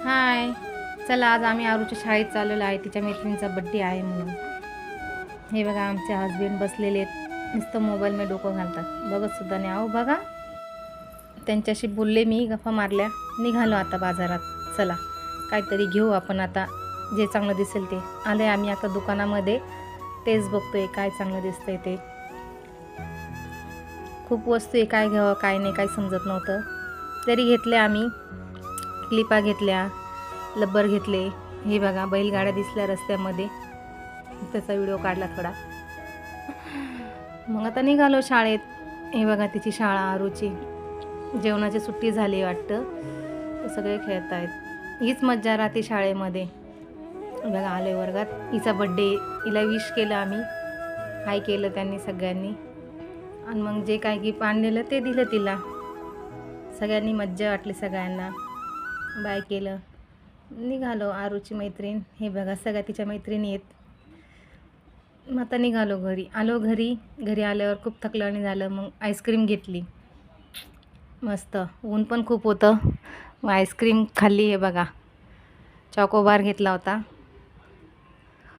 हाय. चला आज आम्ही आरूच्या शाळेत चाललेलो आहे. तिच्या मैत्रिणीचा बड्डे आहे म्हणून. हे बघा आमचे हस्बंड बसलेले आहेत. नुसतं मोबाईलमध्ये डोकं घालतात. बघत सुद्धा नाही. आहो बघा. त्यांच्याशी बोलले मी, गप्पा मारल्या. निघालो आता बाजारात. चला काहीतरी घेऊ आपण आता. जे चांगलं दिसेल ते. आले आम्ही आता दुकानामध्ये. तेच बघतोय काय चांगलं दिसतंय ते. खूप वस्तू आहे, काय घ्यावं काय नाही काही समजत नव्हतं. तरी घेतले आम्ही. क्लिपा घेतल्या, लब्बर घेतले. हे बघा बैलगाड्या दिसल्या रस्त्यामध्ये, त्याचा व्हिडिओ काढला थोडा. मग आता निघालो शाळेत. हे बघा तिची शाळा आरूची. जेवणाची सुट्टी झाली वाटतं. ते सगळे खेळत आहेत. हीच मज्जा राहते शाळेमध्ये. बघा आले वर्गात. हिचा बड्डे, हिला विश केलं आम्ही. हाय केलं त्यांनी सगळ्यांनी. आणि मग जे काय गिफ्ट आणलेलं ते दिलं तिला. सगळ्यांनी मज्जा वाटली सगळ्यांना. बाय केलं. निघालो. आरूची मैत्रीण हे बघा सगळ्या तिच्या मैत्रिणी आहेत. मग आता निघालो घरी. आलो घरी आल्यावर खूप थकल्याने झालं. मग आईस्क्रीम घेतली मस्त. ऊन पण खूप होतं. मग आईस्क्रीम खाल्ली. हे बघा चॉकोबार घेतला होता.